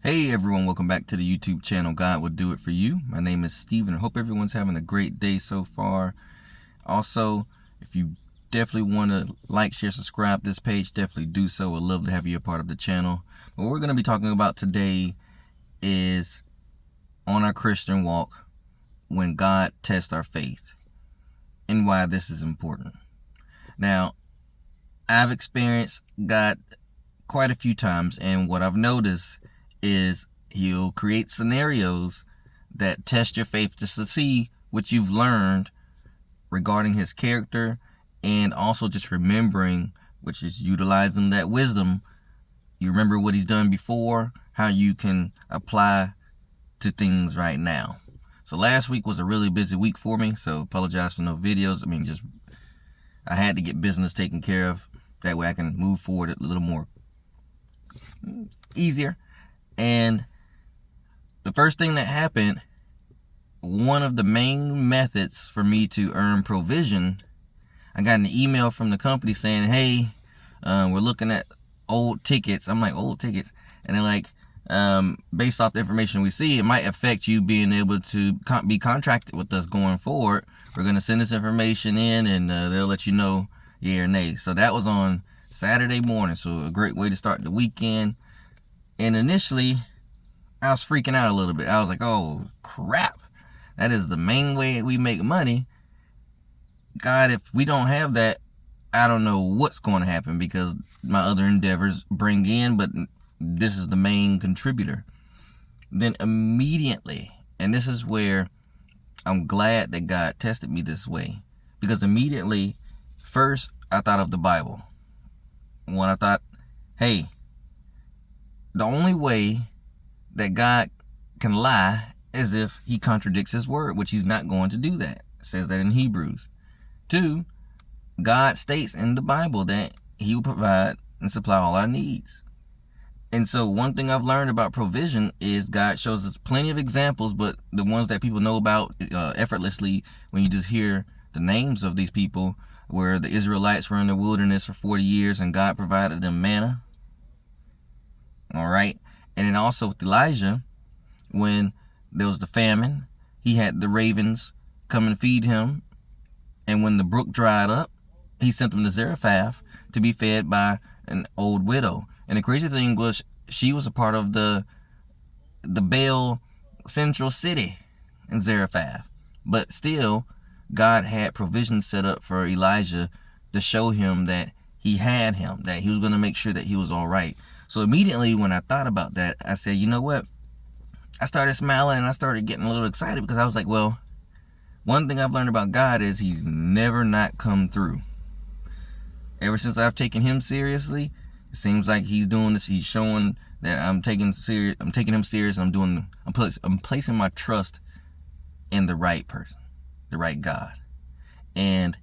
Hey everyone, welcome back to the YouTube channel God Will Do It For You. My name is Steven. I hope everyone's having a great day so far. Also, if you definitely want to like, share, subscribe to this page, definitely do so. I'd love to have you a part of the channel. What we're going to be talking about today is on our Christian walk when God tests our faith and why this is important. Now, I've experienced God quite a few times, and what I've noticed is he'll create scenarios that test your faith just to see what you've learned regarding his character, and also just remembering, which is utilizing that wisdom. You remember what he's done before, how you can apply to things right now. So last week was a really busy week for me, so apologize for no videos. I had to get business taken care of. That way I can move forward a little more easier. And the first thing that happened, one of the main methods for me to earn provision, I got an email from the company saying, hey, we're looking at old tickets. I'm like, old tickets? And they're like, based off the information we see, it might affect you being able to be contracted with us going forward. We're going to send this information in, and they'll let you know yay or nay. So that was on Saturday morning, so a great way to start the weekend. And initially, I was freaking out a little bit. I was like, oh, crap. That is the main way we make money. God, if we don't have that, I don't know what's going to happen, because my other endeavors bring in, but this is the main contributor. Then immediately, and this is where I'm glad that God tested me this way, because immediately, first, I thought of the Bible. When I thought, hey, the only way that God can lie is if he contradicts his word, which he's not going to do that. It says that in Hebrews. 2, God states in the Bible that he will provide and supply all our needs. And so one thing I've learned about provision is God shows us plenty of examples, but the ones that people know about effortlessly when you just hear the names of these people, where the Israelites were in the wilderness for 40 years and God provided them manna. All right. And then also with Elijah, when there was the famine, he had the ravens come and feed him. And when the brook dried up, he sent them to Zarephath to be fed by an old widow. And the crazy thing was, she was a part of the Baal central city in Zarephath. But still, God had provisions set up for Elijah to show him that he had him, that he was going to make sure that he was all right. So immediately when I thought about that, I said, you know what? I started smiling and I started getting a little excited, because I was like, well, one thing I've learned about God is he's never not come through. Ever since I've taken him seriously, it seems like he's doing this. He's showing that I'm taking him serious. I'm placing my trust in the right person, the right God. And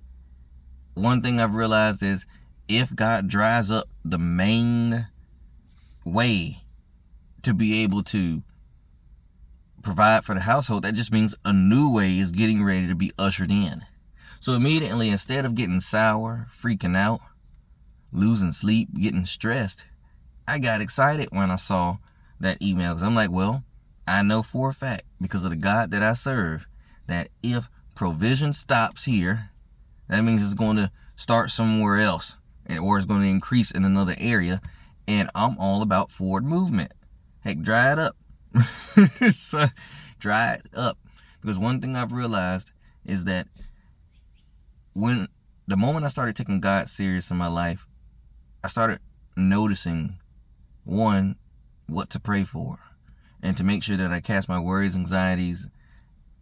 one thing I've realized is, if God dries up the main way to be able to provide for the household, that just means a new way is getting ready to be ushered in. So immediately, instead of getting sour, freaking out, losing sleep, getting stressed, I got excited when I saw that email, because I'm like, well, I know for a fact, because of the God that I serve, that if provision stops here, that means it's going to start somewhere else, or it's going to increase in another area. And I'm all about forward movement. Heck, dry it up. So, dry it up. Because one thing I've realized is that the moment I started taking God serious in my life, I started noticing, one, what to pray for, and to make sure that I cast my worries, anxieties,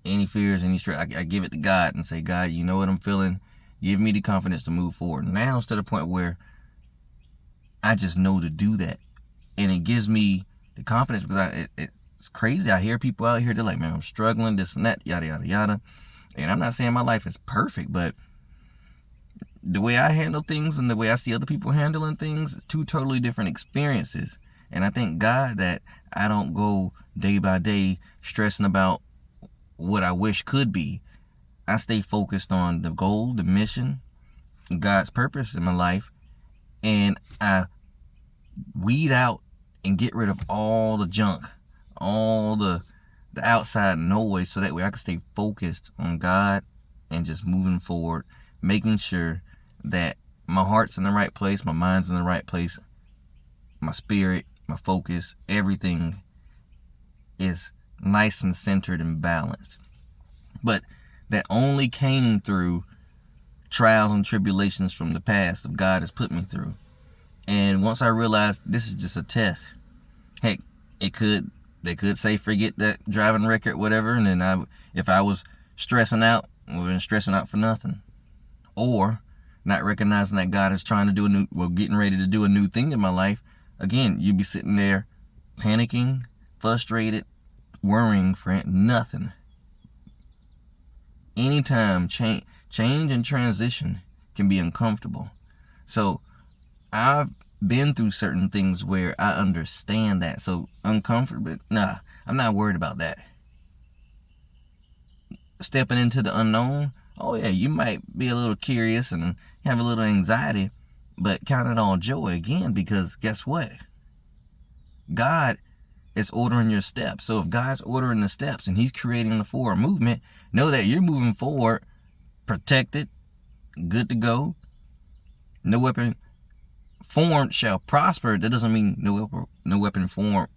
any fears, any stress, I give it to God and say, God, you know what I'm feeling. Give me the confidence to move forward. Now it's to the point where I just know to do that. And it gives me the confidence, because it's crazy. I hear people out here, they're like, man, I'm struggling, this and that, yada, yada, yada. And I'm not saying my life is perfect, but the way I handle things and the way I see other people handling things is two totally different experiences. And I thank God that I don't go day by day stressing about what I wish could be. I stay focused on the goal, the mission, God's purpose in my life, and I weed out and get rid of all the junk, all the outside noise, so that way I can stay focused on God and just moving forward, making sure that my heart's in the right place, my mind's in the right place, my spirit, my focus, everything is nice and centered and balanced. But that only came through trials and tribulations from the past that God has put me through. And once I realized this is just a test, heck, they could say forget that driving record, whatever, and then if I was stressing out, I would have been stressing out for nothing. Or not recognizing that God is trying to getting ready to do a new thing in my life. Again, you'd be sitting there panicking, frustrated, worrying for nothing. Anytime change and transition can be uncomfortable. So I've been through certain things where I understand that. So uncomfortable, nah, I'm not worried about that. Stepping into the unknown, oh yeah, you might be a little curious and have a little anxiety, but count it all joy again, because guess what? God is ordering your steps. So if God's ordering the steps and he's creating the forward movement, know that you're moving forward, protected, good to go. No weapon formed shall prosper. That doesn't mean no weapon formed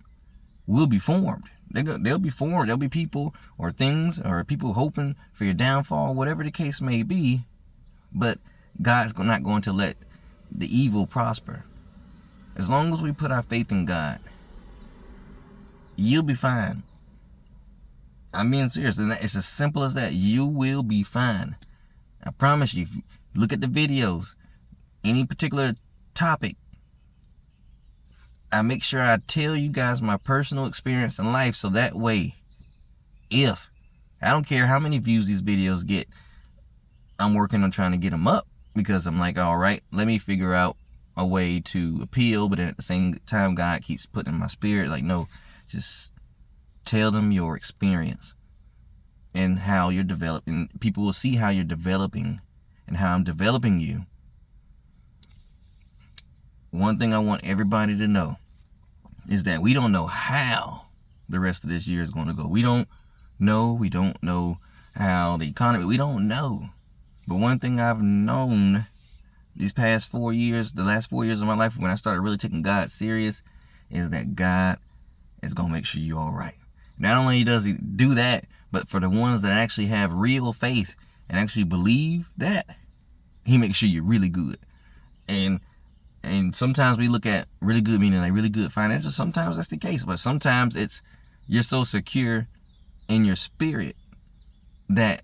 will be formed. They'll be formed. There'll be people or things or people hoping for your downfall, whatever the case may be. But God's not going to let the evil prosper. As long as we put our faith in God, you'll be fine. I'm being serious. It's as simple as that. You will be fine. I promise you. Look at the videos. Any particular topic, I make sure I tell you guys my personal experience in life, so that way, if I don't care how many views these videos get, I'm working on trying to get them up, because I'm like, all right, let me figure out a way to appeal, but then at the same time, God keeps putting in my spirit, like, no, just tell them your experience and how you're developing. People will see how you're developing and how I'm developing you. One thing I want everybody to know is that we don't know how the rest of this year is going to go. We don't know how the economy, we don't know. But one thing I've known these past 4 years, the last 4 years of my life, when I started really taking God serious, is that God is going to make sure you're all right. Not only does he do that, but for the ones that actually have real faith and actually believe that, he makes sure you're really good. And sometimes we look at really good meaning like really good financial. Sometimes that's the case, but sometimes it's you're so secure in your spirit that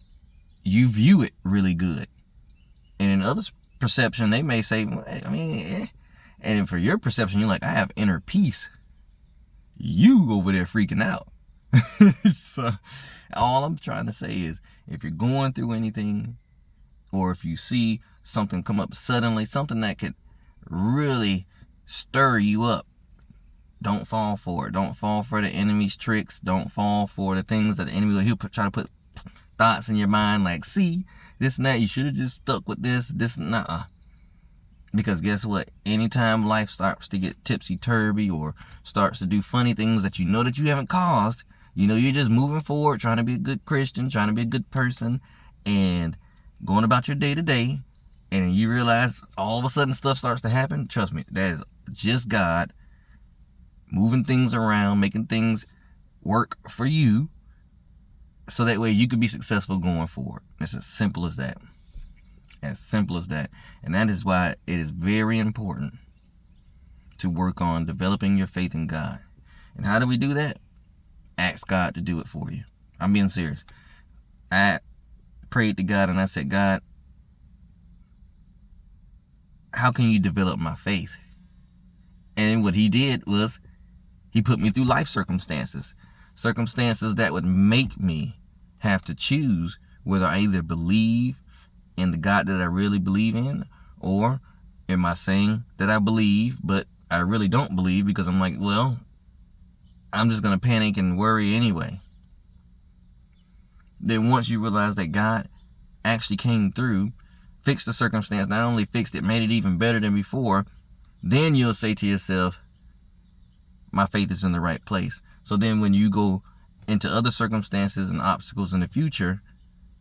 you view it really good. And in others' perception, they may say, well, I mean, and for your perception, you're like, I have inner peace. You over there freaking out. So all I'm trying to say is, if you're going through anything, or if you see something come up suddenly, something that could really stir you up, don't fall for it. Don't fall for the enemy's tricks. Don't fall for the things that the enemy will try to put thoughts in your mind like, see, this and that, you should have just stuck with this and that. Because guess what? Anytime life starts to get tipsy-turvy or starts to do funny things that you know that you haven't caused, you know you're just moving forward, trying to be a good Christian, trying to be a good person, and going about your day-to-day, and you realize all of a sudden stuff starts to happen, trust me, that is just God moving things around, making things work for you, so that way you could be successful going forward. It's as simple as that. As simple as that. And that is why it is very important to work on developing your faith in God. And how do we do that? Ask God to do it for you. I'm being serious. I prayed to God and I said, God, how can you develop my faith? And what he did was he put me through life circumstances that would make me have to choose whether I either believe in the God that I really believe in, or am I saying that I believe but I really don't believe, because I'm like, well, I'm just going to panic and worry anyway. Then once you realize that God actually came through, fixed the circumstance, not only fixed it, made it even better than before, then you'll say to yourself, my faith is in the right place. So then when you go into other circumstances and obstacles in the future,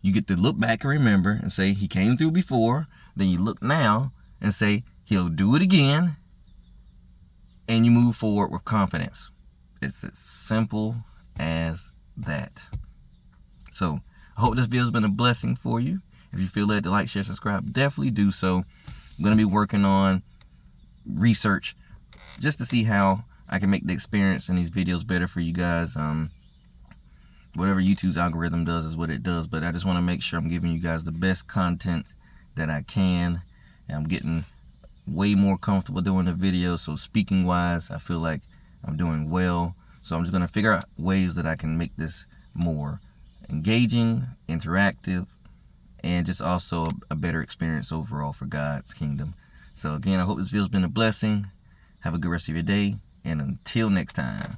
you get to look back and remember and say, he came through before. Then you look now and say, he'll do it again. And you move forward with confidence. It's as simple as that. So I hope this video has been a blessing for you. If you feel led to like, share, subscribe, definitely do so. I'm going to be working on research just to see how I can make the experience in these videos better for you guys. Whatever YouTube's algorithm does is what it does, but I just want to make sure I'm giving you guys the best content that I can. And I'm getting way more comfortable doing the videos, so speaking wise, I feel like I'm doing well. So I'm just going to figure out ways that I can make this more engaging, interactive, and just also a better experience overall for God's kingdom. So again, I hope this video's been a blessing. Have a good rest of your day, and until next time.